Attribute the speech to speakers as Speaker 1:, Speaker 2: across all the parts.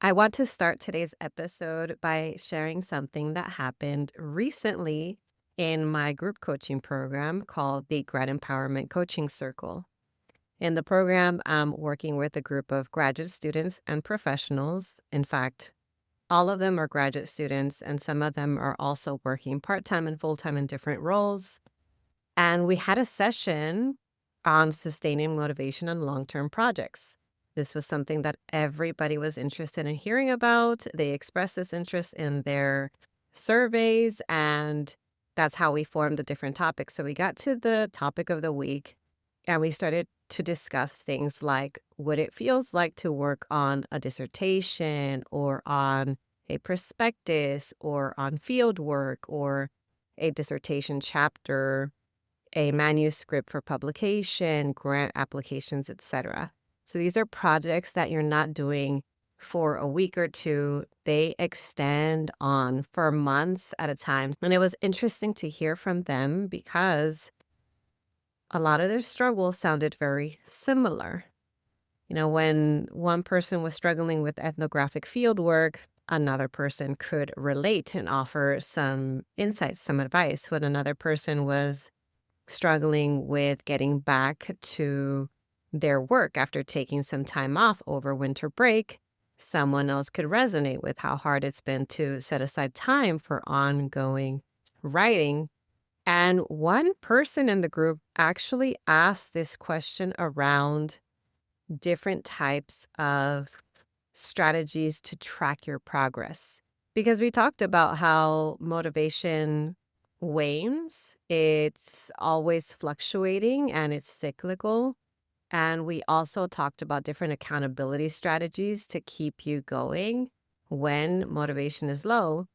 Speaker 1: I want to start today's episode by sharing something that happened recently in my group coaching program called the Grad Empowerment Coaching Circle. In the program, I'm working with a group of graduate students and professionals. In fact, all of them are graduate students, and some of them are also working part-time and full-time in different roles. And we had a session on sustaining motivation on long-term projects. This was something that everybody was interested in hearing about. They expressed this interest in their surveys, and that's how we formed the different topics. So we got to the topic of the week, and we started to discuss things like what it feels like to work on a dissertation or on a prospectus or on field work or a dissertation chapter, a manuscript for publication, grant applications, etc. So these are projects that you're not doing for a week or two. They extend on for months at a time. And it was interesting to hear from them because a lot of their struggles sounded very similar. When one person was struggling with ethnographic field work, another person could relate and offer some insights, some advice. When another person was struggling with getting back to their work after taking some time off over winter break, someone else could resonate with how hard it's been to set aside time for ongoing writing. And one person in the group actually asked this question around different types of strategies to track your progress. Because we talked about how motivation wanes, it's always fluctuating and it's cyclical. And we also talked about different accountability strategies to keep you going when motivation is low.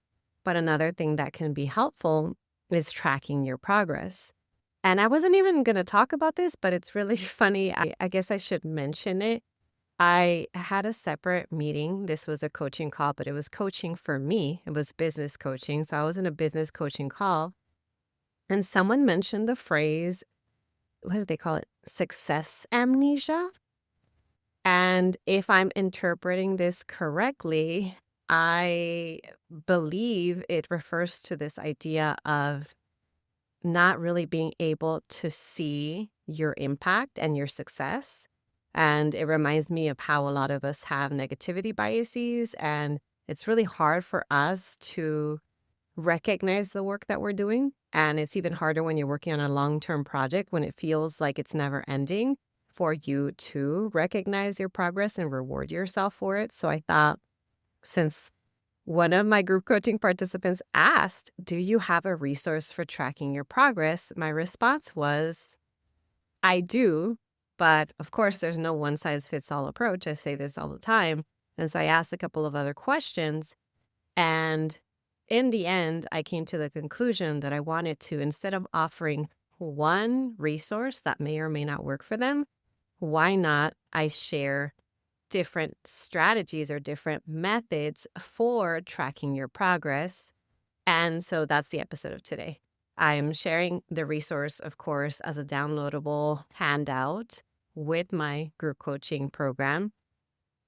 Speaker 1: But another thing that can be helpful is tracking your progress. And I wasn't even going to talk about this, but it's really funny. I guess I should mention it. I had a separate meeting. This was a coaching call, but it was coaching for me. It was business coaching. So I was in a business coaching call, and someone mentioned the phrase, what do they call it? Success amnesia. And if I'm interpreting this correctly, I believe it refers to this idea of not really being able to see your impact and your success. And it reminds me of how a lot of us have negativity biases, and it's really hard for us to recognize the work that we're doing. And it's even harder when you're working on a long-term project when it feels like it's never ending for you to recognize your progress and reward yourself for it. So I thought, since one of my group coaching participants asked, do you have a resource for tracking your progress? My response was, I do, but of course there's no one size fits all approach. I say this all the time. And so I asked a couple of other questions, and in the end, I came to the conclusion that I wanted to, instead of offering one resource that may or may not work for them, why not I share different strategies or different methods for tracking your progress. And so that's the episode of today. I'm sharing the resource, of course, as a downloadable handout with my group coaching program.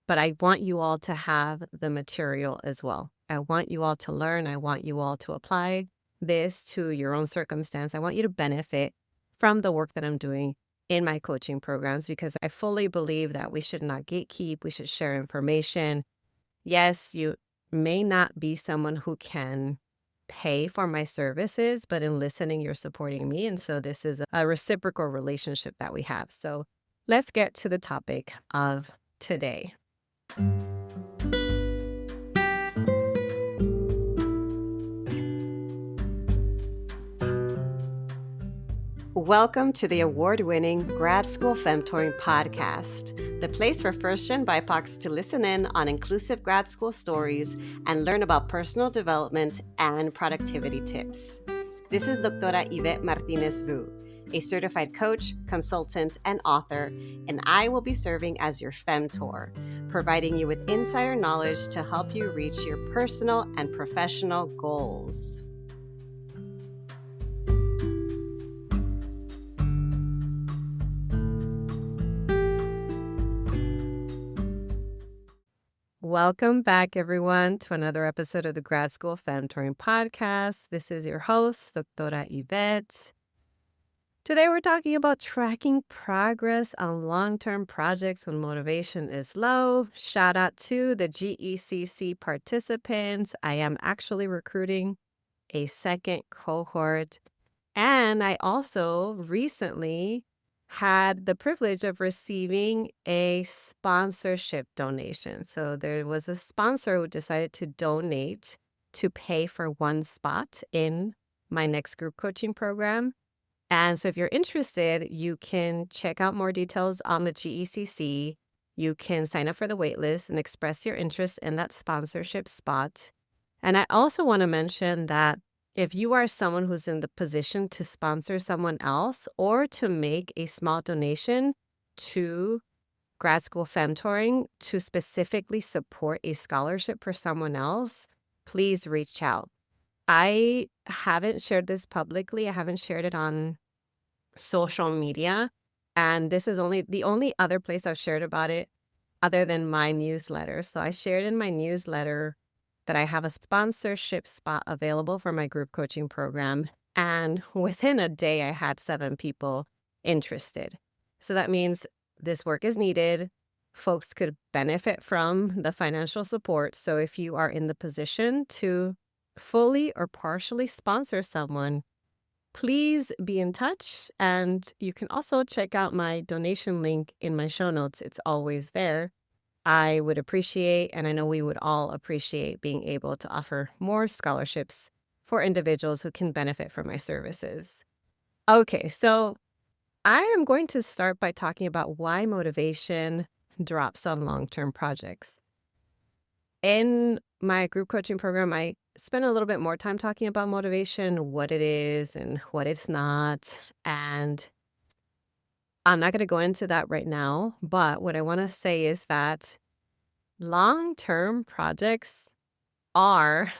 Speaker 1: But I want you all to have the material as well. I want you all to learn. I want you all to apply this to your own circumstance. I want you to benefit from the work that I'm doing in my coaching programs, because I fully believe that we should not gatekeep. We should share information. Yes, you may not be someone who can pay for my services, but in listening, you're supporting me. And so this is a reciprocal relationship that we have. So let's get to the topic of today. Welcome to the award-winning Grad School Femtoring Podcast, the place for first-gen BIPOCs to listen in on inclusive grad school stories and learn about personal development and productivity tips. This is Doctora Yvette Martinez-Vu, a certified coach, consultant, and author, and I will be serving as your femtor, providing you with insider knowledge to help you reach your personal and professional goals. Welcome back, everyone, to another episode of the Grad School Femtoring Podcast. This is your host, Doctora Yvette. Today, we're talking about tracking progress on long-term projects when motivation is low. Shout out to the GECC participants. I am actually recruiting a second cohort. And I also recently had the privilege of receiving a sponsorship donation. So there was a sponsor who decided to donate to pay for one spot in my next group coaching program. And so if you're interested, you can check out more details on the GECC. You can sign up for the waitlist and express your interest in that sponsorship spot. And I also want to mention that if you are someone who's in the position to sponsor someone else or to make a small donation to Grad School Femtoring to specifically support a scholarship for someone else, please reach out. I haven't shared this publicly. I haven't shared it on social media. And this is the only other place I've shared about it other than my newsletter. So I shared in my newsletter that I have a sponsorship spot available for my group coaching program. And within a day, I had 7 people interested. So that means this work is needed. Folks could benefit from the financial support. So if you are in the position to fully or partially sponsor someone, please be in touch. And you can also check out my donation link in my show notes. It's always there. I would appreciate, and I know we would all appreciate, being able to offer more scholarships for individuals who can benefit from my services. Okay, so I am going to start by talking about why motivation drops on long-term projects. In my group coaching program, I spend a little bit more time talking about motivation, what it is and what it's not. And I'm not going to go into that right now, but what I want to say is that long-term projects are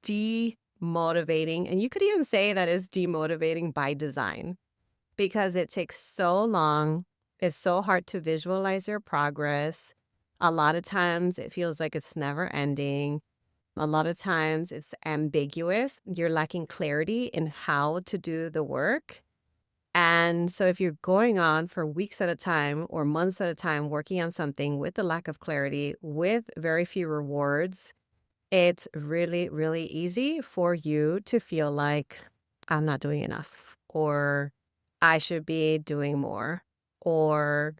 Speaker 1: demotivating, and you could even say that is demotivating by design because it takes so long. It's so hard to visualize your progress. A lot of times it feels like it's never ending. A lot of times it's ambiguous. You're lacking clarity in how to do the work. And so if you're going on for weeks at a time or months at a time working on something with a lack of clarity, with very few rewards, it's really, really easy for you to feel like I'm not doing enough, or I should be doing more, or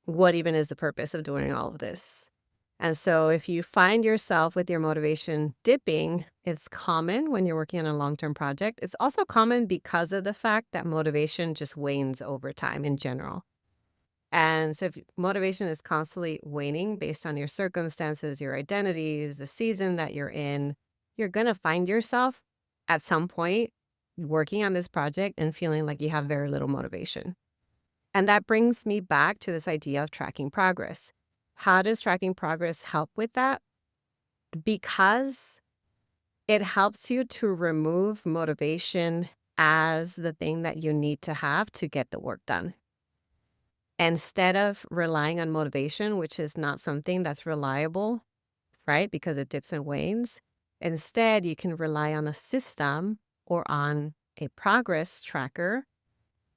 Speaker 1: what even is the purpose of doing all of this? And so if you find yourself with your motivation dipping, it's common when you're working on a long-term project. It's also common because of the fact that motivation just wanes over time in general. And so if motivation is constantly waning based on your circumstances, your identities, the season that you're in, you're going to find yourself at some point working on this project and feeling like you have very little motivation. And that brings me back to this idea of tracking progress. How does tracking progress help with that? Because it helps you to remove motivation as the thing that you need to have to get the work done. Instead of relying on motivation, which is not something that's reliable, right? Because it dips and wanes. Instead, you can rely on a system or on a progress tracker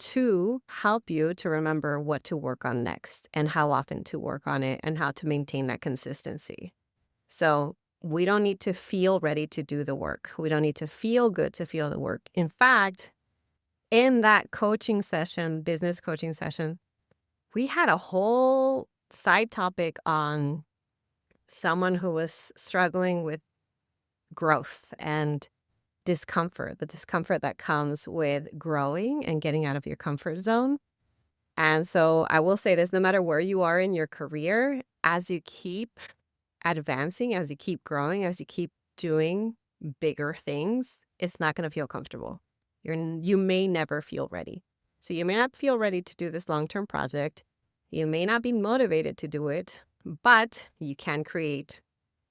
Speaker 1: to help you to remember what to work on next and how often to work on it and how to maintain that consistency. So we don't need to feel ready to do the work. We don't need to feel good to feel the work. In fact, in that coaching session, business coaching session, we had a whole side topic on someone who was struggling with growth and discomfort, the discomfort that comes with growing and getting out of your comfort zone. And so I will say this, no matter where you are in your career, as you keep advancing, as you keep growing, as you keep doing bigger things, it's not going to feel comfortable. You may never feel ready. So you may not feel ready to do this long-term project. You may not be motivated to do it, but you can create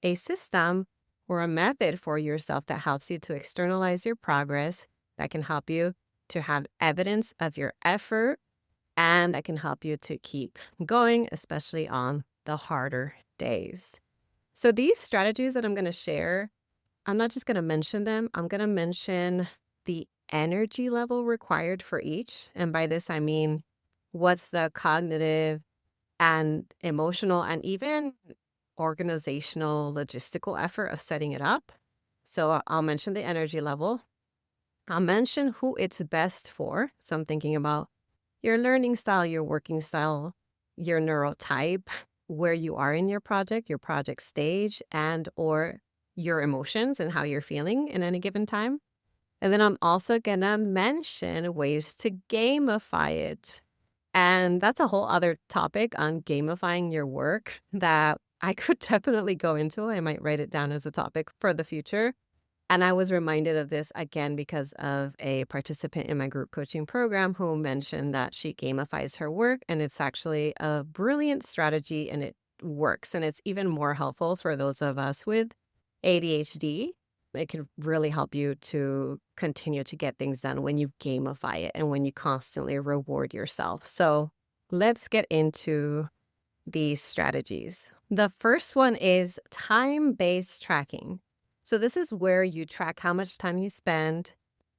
Speaker 1: a system or a method for yourself that helps you to externalize your progress, that can help you to have evidence of your effort, and that can help you to keep going, especially on the harder days. So these strategies that I'm going to share, I'm not just going to mention them. I'm going to mention the energy level required for each. And by this, I mean, what's the cognitive and emotional and even organizational logistical effort of setting it up. So I'll mention the energy level. I'll mention who it's best for. So I'm thinking about your learning style, your working style, your neurotype, where you are in your project stage, and or your emotions and how you're feeling in any given time. And then I'm also gonna mention ways to gamify it. And that's a whole other topic on gamifying your work that I could definitely go into. I might write it down as a topic for the future. And I was reminded of this again because of a participant in my group coaching program who mentioned that she gamifies her work, and it's actually a brilliant strategy and it works. And it's even more helpful for those of us with ADHD. It can really help you to continue to get things done when you gamify it and when you constantly reward yourself. So let's get into these strategies. The first one is time-based tracking. So this is where you track how much time you spend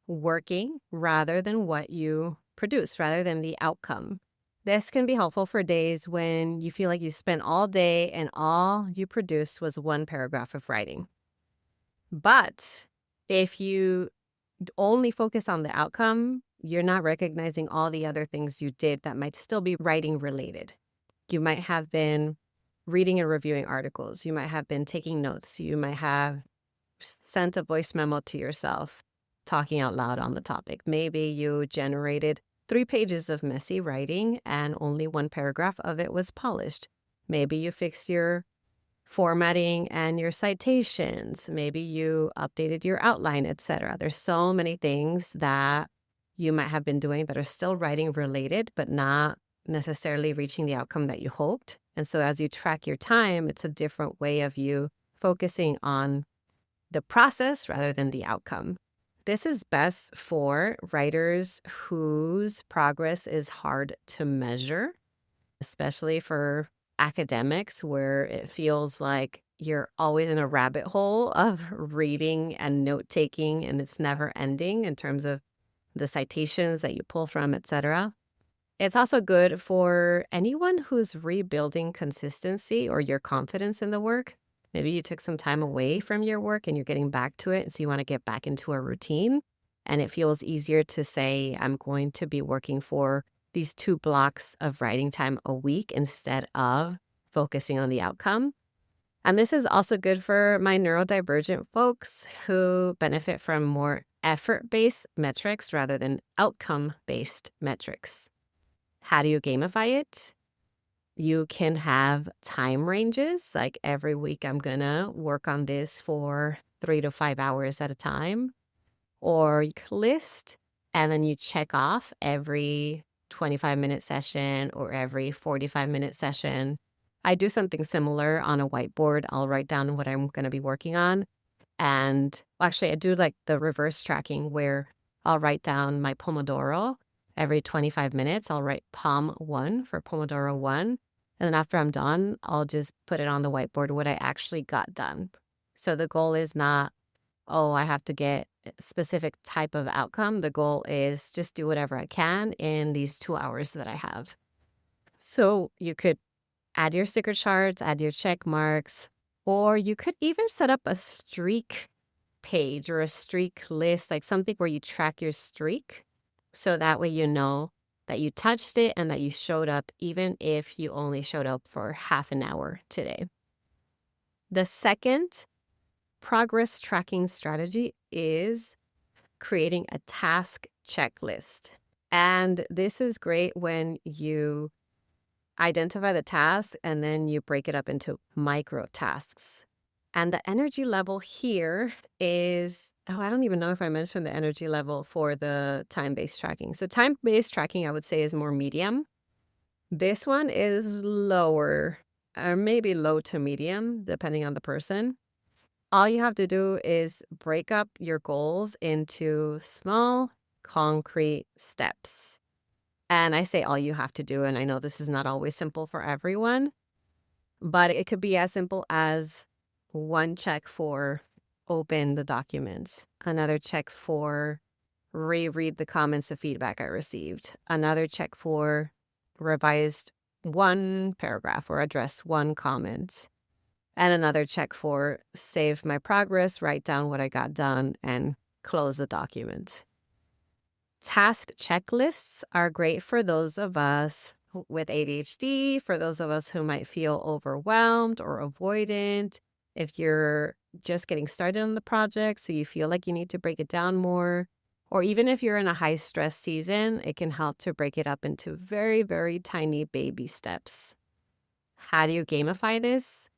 Speaker 1: working rather than what you produce, rather than the outcome. This can be helpful for days when you feel like you spent all day and all you produced was one paragraph of writing. But if you only focus on the outcome, you're not recognizing all the other things you did that might still be writing related. You might have been reading and reviewing articles. You might have been taking notes. You might have sent a voice memo to yourself, talking out loud on the topic. Maybe you generated 3 pages of messy writing and only one paragraph of it was polished. Maybe you fixed your formatting and your citations. Maybe you updated your outline, etc. There's so many things that you might have been doing that are still writing related, but not necessarily reaching the outcome that you hoped. And so as you track your time, it's a different way of you focusing on the process rather than the outcome. This is best for writers whose progress is hard to measure, especially for academics where it feels like you're always in a rabbit hole of reading and note taking and it's never ending in terms of the citations that you pull from, etc. It's also good for anyone who's rebuilding consistency or your confidence in the work. Maybe you took some time away from your work and you're getting back to it, and so you want to get back into a routine. And it feels easier to say, I'm going to be working for these 2 blocks of writing time a week instead of focusing on the outcome. And this is also good for my neurodivergent folks who benefit from more effort-based metrics rather than outcome-based metrics. How do you gamify it? You can have time ranges, like every week I'm gonna work on this for 3 to 5 hours at a time. Or you could list and then you check off every 25-minute session or every 45-minute session. I do something similar on a whiteboard. I'll write down what I'm gonna be working on. And actually, I do like the reverse tracking where I'll write down my Pomodoro. Every 25 minutes, I'll write Pom 1 for Pomodoro 1. And then after I'm done, I'll just put it on the whiteboard what I actually got done. So the goal is not, oh, I have to get a specific type of outcome. The goal is just do whatever I can in these 2 hours that I have. So you could add your sticker charts, add your check marks, or you could even set up a streak page or a streak list, like something where you track your streak. So that way you know that you touched it and that you showed up, even if you only showed up for half an hour today. The second progress tracking strategy is creating a task checklist. And this is great when you identify the task and then you break it up into micro tasks. And the energy level here is, oh, I don't even know if I mentioned the energy level for the time-based tracking. So time-based tracking, I would say, is more medium. This one is lower, or maybe low to medium, depending on the person. All you have to do is break up your goals into small, concrete steps. And I say all you have to do, and I know this is not always simple for everyone, but it could be as simple as one check for open the document, another check for reread the comments of feedback I received, another check for revised one paragraph or address one comment, and another check for save my progress, write down what I got done, and close the document. Task checklists are great for those of us with ADHD, for those of us who might feel overwhelmed or avoidant. If you're just getting started on the project, so you feel like you need to break it down more, or even if you're in a high stress season, it can help to break it up into very, very tiny baby steps. How do you gamify this?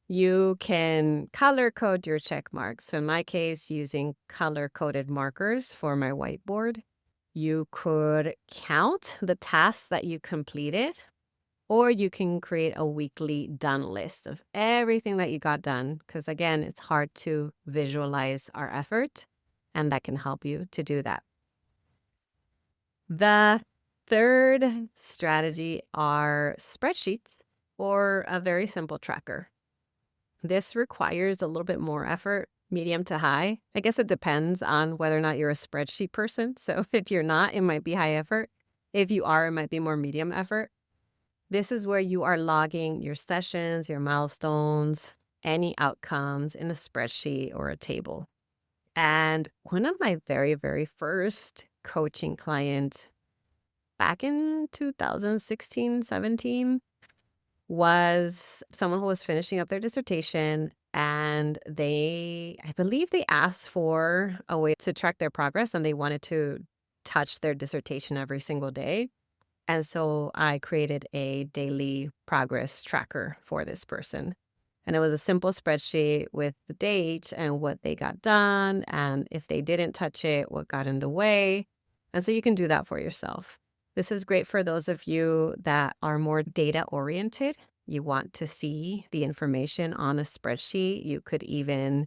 Speaker 1: You can color code your check marks. So in my case, using color coded markers for my whiteboard. You could count the tasks that you completed, or you can create a weekly done list of everything that you got done. Because again, it's hard to visualize our effort, and that can help you to do that. The third strategy are spreadsheets or a very simple tracker. This requires a little bit more effort, medium to high. I guess it depends on whether or not you're a spreadsheet person. So if you're not, it might be high effort. If you are, it might be more medium effort. This is where you are logging your sessions, your milestones, any outcomes in a spreadsheet or a table. And one of my very, very first coaching clients back in 2016, 17, was someone who was finishing up their dissertation, and I believe they asked for a way to track their progress, and they wanted to touch their dissertation every single day. And so I created a daily progress tracker for this person. And it was a simple spreadsheet with the date and what they got done, and if they didn't touch it, what got in the way. And so you can do that for yourself. This is great for those of you that are more data oriented. You want to see the information on a spreadsheet. You could even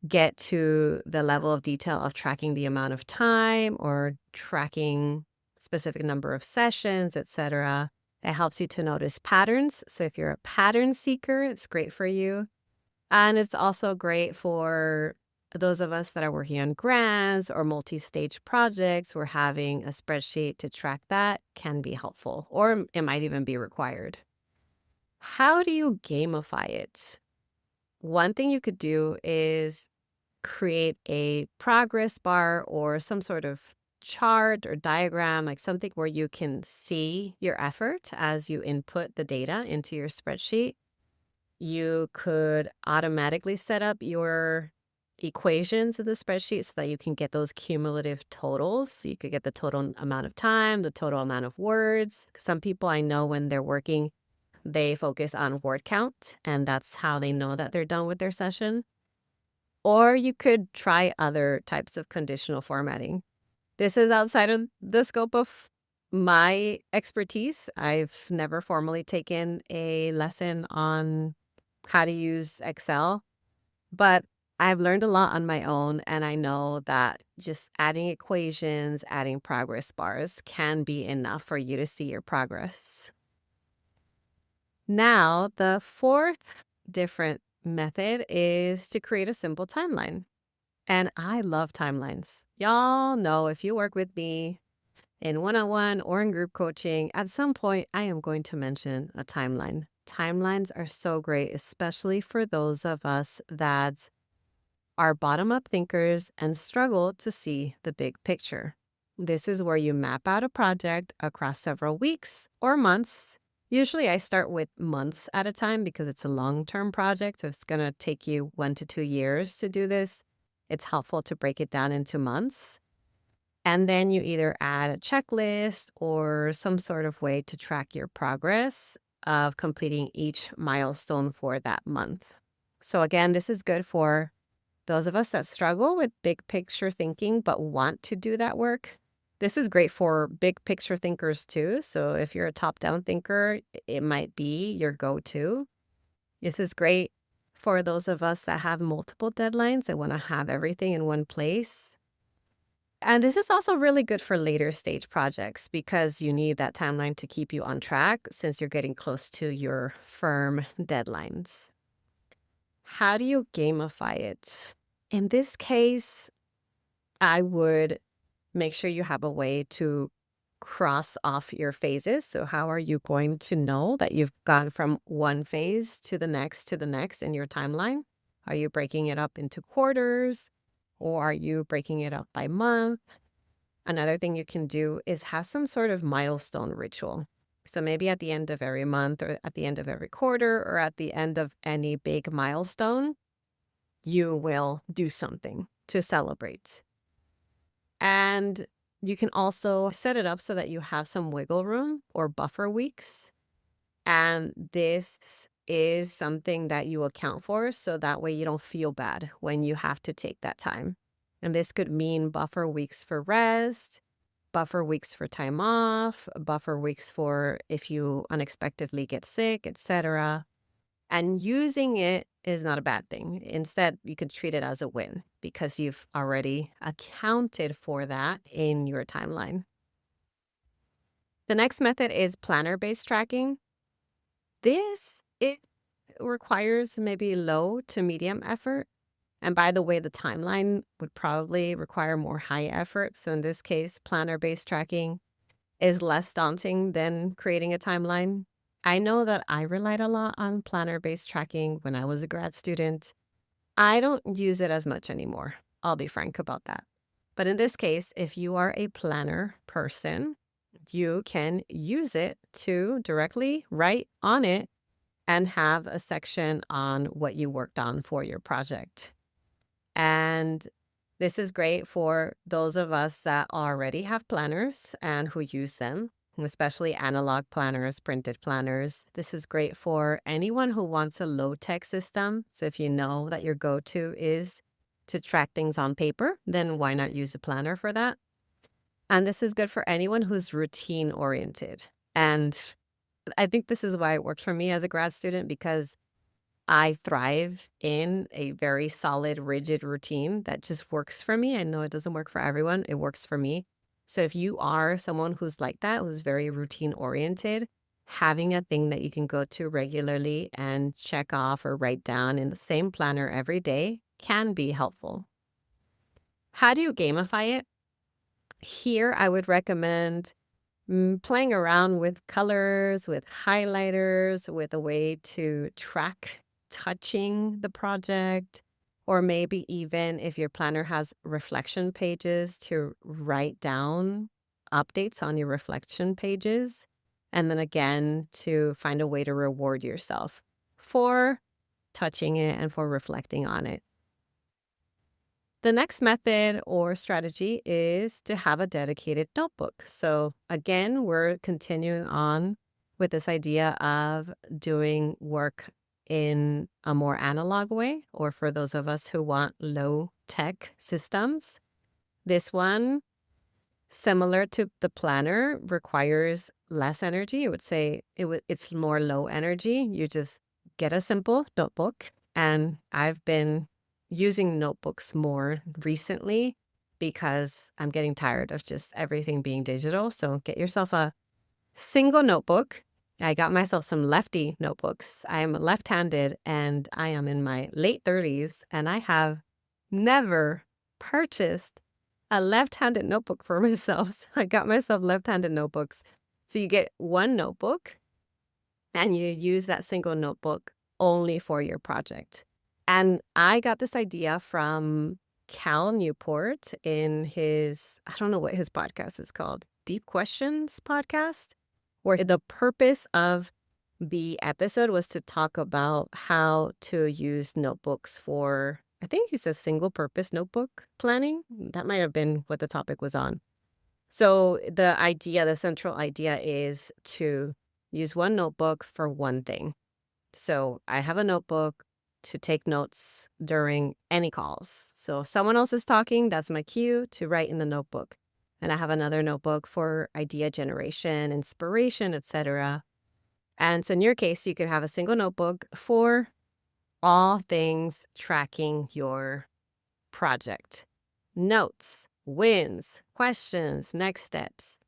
Speaker 1: get to the level of detail of tracking the amount of time or tracking specific number of sessions, etc. It helps you to notice patterns. So if you're a pattern seeker, it's great for you. And it's also great for those of us that are working on grants or multi-stage projects, where having a spreadsheet to track that can be helpful, or it might even be required. How do you gamify it? One thing you could do is create a progress bar or some sort of chart or diagram, like something where you can see your effort as you input the data into your spreadsheet. You could automatically set up your equations in the spreadsheet so that you can get those cumulative totals. You could get the total amount of time, the total amount of words. Some people I know, when they're working, they focus on word count, and that's how they know that they're done with their session. Or you could try other types of conditional formatting. This is outside of the scope of my expertise. I've never formally taken a lesson on how to use Excel, but I've learned a lot on my own, and I know that just adding equations, adding progress bars can be enough for you to see your progress. Now, the fourth different method is to create a simple timeline. And I love timelines. Y'all know, if you work with me in one-on-one or in group coaching, at some point I am going to mention a timeline. Timelines are so great, especially for those of us that are bottom-up thinkers and struggle to see the big picture. This is where you map out a project across several weeks or months. Usually I start with months at a time because it's a long-term project, so it's going to take you 1 to 2 years to do this. It's helpful to break it down into months. And then you either add a checklist or some sort of way to track your progress of completing each milestone for that month. So again, this is good for those of us that struggle with big picture thinking but want to do that work. This is great for big picture thinkers too. So if you're a top-down thinker, it might be your go-to. This is great for those of us that have multiple deadlines that want to have everything in one place. And this is also really good for later stage projects because you need that timeline to keep you on track since you're getting close to your firm deadlines. How do you gamify it? In this case, I would make sure you have a way to cross off your phases. So how are you going to know that you've gone from one phase to the next in your timeline? Are you breaking it up into quarters, or are you breaking it up by month? Another thing you can do is have some sort of milestone ritual. So maybe at the end of every month, or at the end of every quarter, or at the end of any big milestone, you will do something to celebrate. And you can also set it up so that you have some wiggle room or buffer weeks. And this is something that you account for, so that way you don't feel bad when you have to take that time. And this could mean buffer weeks for rest, buffer weeks for time off, buffer weeks for if you unexpectedly get sick, etc. And using it is not a bad thing. Instead, you could treat it as a win because you've already accounted for that in your timeline. The next method is planner-based tracking. It requires maybe low to medium effort. And by the way, the timeline would probably require more high effort. So in this case, planner-based tracking is less daunting than creating a timeline. I know that I relied a lot on planner-based tracking when I was a grad student. I don't use it as much anymore. I'll be frank about that. But in this case, if you are a planner person, you can use it to directly write on it and have a section on what you worked on for your project. And this is great for those of us that already have planners and who use them, especially analog planners, printed planners. This is great for anyone who wants a low-tech system. So if you know that your go-to is to track things on paper, then why not use a planner for that? And this is good for anyone who's routine-oriented. And I think this is why it worked for me as a grad student, because I thrive in a very solid, rigid routine that just works for me. I know it doesn't work for everyone. It works for me. So if you are someone who's like that, who's very routine oriented, having a thing that you can go to regularly and check off or write down in the same planner every day can be helpful. How do you gamify it? Here, I would recommend playing around with colors, with highlighters, with a way to track touching the project, or maybe even if your planner has reflection pages, to write down updates on your reflection pages. And then again, to find a way to reward yourself for touching it and for reflecting on it. The next method or strategy is to have a dedicated notebook. So again, we're continuing on with this idea of doing work in a more analog way, or for those of us who want low tech systems. This one, similar to the planner, requires less energy. I would say it's more low energy. You just get a simple notebook. And I've been using notebooks more recently because I'm getting tired of just everything being digital. So get yourself a single notebook. I got myself some lefty notebooks. I am left-handed and I am in my late 30s, and I have never purchased a left-handed notebook for myself. So I got myself left-handed notebooks. So you get one notebook and you use that single notebook only for your project. And I got this idea from Cal Newport in his, I don't know what his podcast is called, Deep Questions podcast, where the purpose of the episode was to talk about how to use notebooks for, I think he says, single purpose notebook planning. That might have been what the topic was on. So the central idea is to use one notebook for one thing. So I have a notebook to take notes during any calls. So if someone else is talking, that's my cue to write in the notebook. And I have another notebook for idea generation, inspiration, etc. And so in your case, you could have a single notebook for all things tracking your project. Notes, wins, questions, next steps.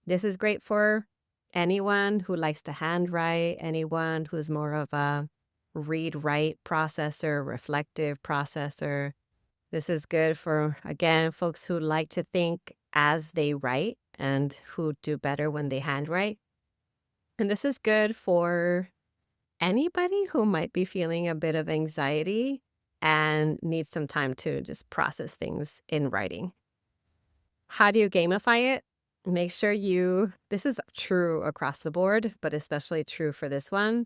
Speaker 1: This is great for anyone who likes to handwrite, anyone who's more of a read-write processor, reflective processor. This is good for, again, folks who like to think as they write and who do better when they handwrite. And this is good for anybody who might be feeling a bit of anxiety and needs some time to just process things in writing. How do you gamify it? Make sure this is true across the board, but especially true for this one.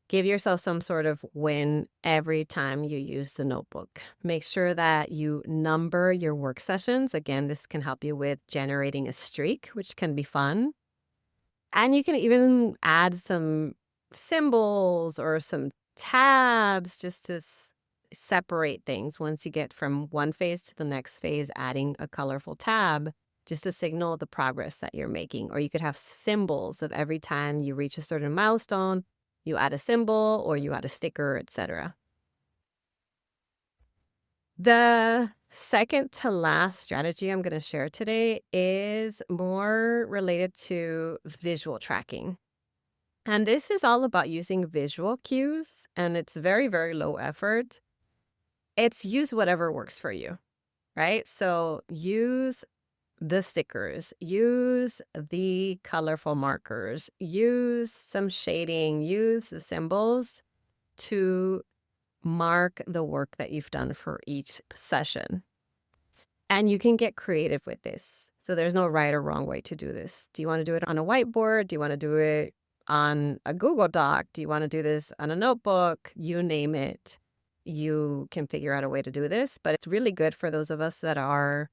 Speaker 1: Give yourself some sort of win every time you use the notebook. Make sure that you number your work sessions. Again, this can help you with generating a streak, which can be fun. And you can even add some symbols or some tabs just to separate things. Once you get from one phase to the next phase, adding a colorful tab just to signal the progress that you're making. Or you could have symbols of every time you reach a certain milestone, you add a symbol or you add a sticker, etc. The second to last strategy I'm going to share today is more related to visual tracking. And this is all about using visual cues, and it's very, very low effort. It's use whatever works for you, right? So use the stickers, use the colorful markers, use some shading, use the symbols to mark the work that you've done for each session. And you can get creative with this. So there's no right or wrong way to do this. Do you want to do it on a whiteboard? Do you want to do it on a Google Doc? Do you want to do this on a notebook? You name it. You can figure out a way to do this, but it's really good for those of us that are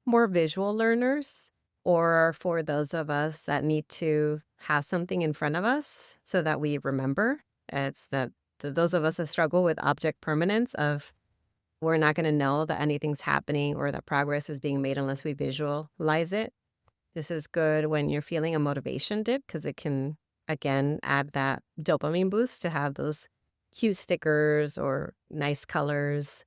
Speaker 1: more visual learners, or for those of us that need to have something in front of us so that we remember. It's that those of us that struggle with object permanence of we're not going to know that anything's happening or that progress is being made unless we visualize it. This is good when you're feeling a motivation dip because it can, again, add that dopamine boost to have those cute stickers or nice colors.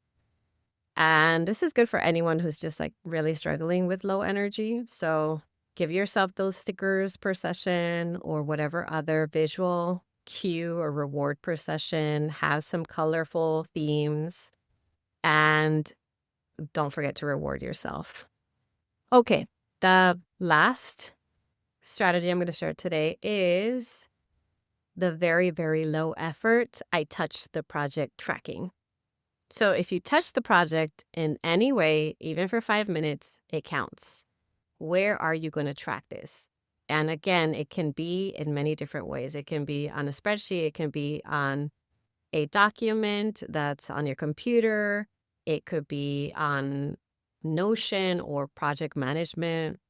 Speaker 1: And this is good for anyone who's just like really struggling with low energy. So give yourself those stickers per session or whatever other visual cue or reward per session. Have some colorful themes and don't forget to reward yourself. Okay, the last strategy I'm going to share today is the very, very low effort I touch the project tracking. So if you touch the project in any way, even for 5 minutes, it counts. Where are you going to track this? And again, it can be in many different ways. It can be on a spreadsheet. It can be on a document that's on your computer. It could be on Notion or project management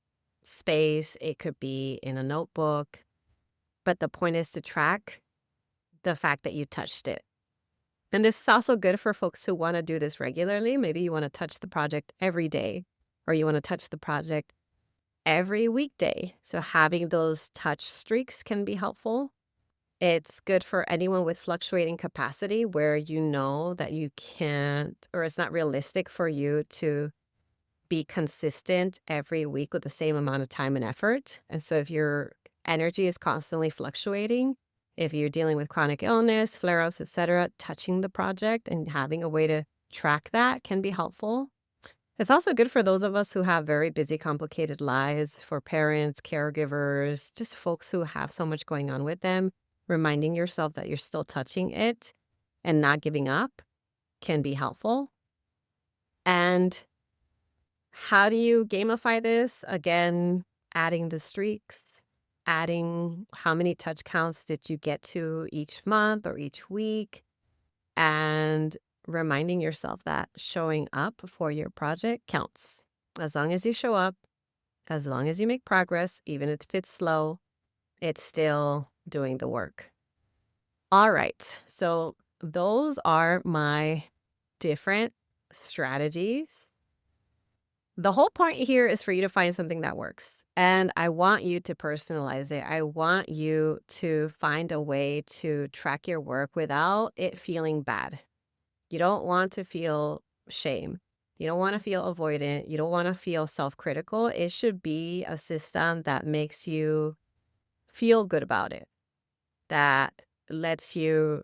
Speaker 1: space. It could be in a notebook. But the point is to track the fact that you touched it. And this is also good for folks who want to do this regularly. Maybe you want to touch the project every day, or you want to touch the project every weekday. So having those touch streaks can be helpful. It's good for anyone with fluctuating capacity where you know that you can't, or it's not realistic for you to be consistent every week with the same amount of time and effort. And so if your energy is constantly fluctuating, if you're dealing with chronic illness, flare-ups, etc., touching the project and having a way to track that can be helpful. It's also good for those of us who have very busy, complicated lives, for parents, caregivers, just folks who have so much going on with them. Reminding yourself that you're still touching it and not giving up can be helpful. And how do you gamify this? Again, adding the streaks, adding how many touch counts did you get to each month or each week, and reminding yourself that showing up for your project counts. As long as you show up, as long as you make progress, even if it's slow, it's still doing the work. All right, so those are my different strategies. The whole point here is for you to find something that works. And I want you to personalize it. I want you to find a way to track your work without it feeling bad. You don't want to feel shame. You don't want to feel avoidant. You don't want to feel self-critical. It should be a system that makes you feel good about it, that lets you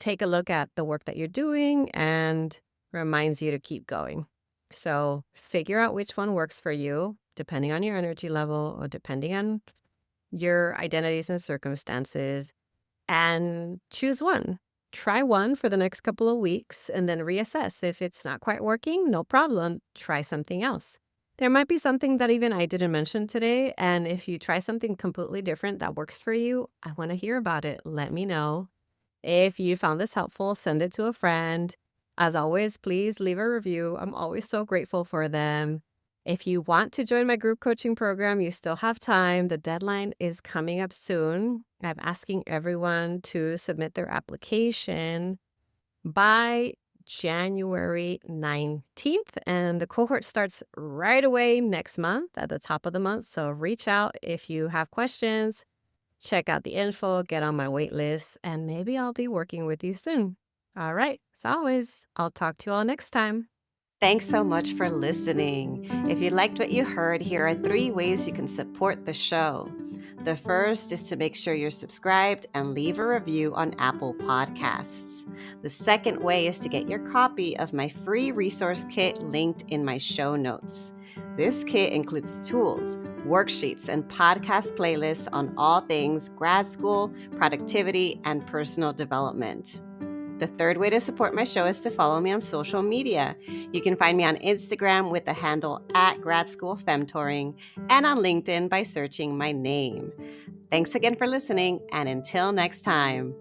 Speaker 1: take a look at the work that you're doing and reminds you to keep going. So figure out which one works for you, depending on your energy level or depending on your identities and circumstances, and choose one. Try one for the next couple of weeks and then reassess. If it's not quite working, no problem. Try something else. There might be something that even I didn't mention today. And if you try something completely different that works for you, I want to hear about it. Let me know. If you found this helpful, send it to a friend. As always, please leave a review. I'm always so grateful for them. If you want to join my group coaching program, you still have time. The deadline is coming up soon. I'm asking everyone to submit their application by January 19th, and the cohort starts right away next month at the top of the month. So reach out if you have questions, check out the info, get on my wait list, and maybe I'll be working with you soon. All right, as always, I'll talk to you all next time. Thanks so much for listening. If you liked what you heard, here are 3 ways you can support the show. The first is to make sure you're subscribed and leave a review on Apple Podcasts. The second way is to get your copy of my free resource kit linked in my show notes. This kit includes tools, worksheets, and podcast playlists on all things grad school, productivity, and personal development. The third way to support my show is to follow me on social media. You can find me on Instagram with the handle @Grad School Femtoring and on LinkedIn by searching my name. Thanks again for listening, and until next time.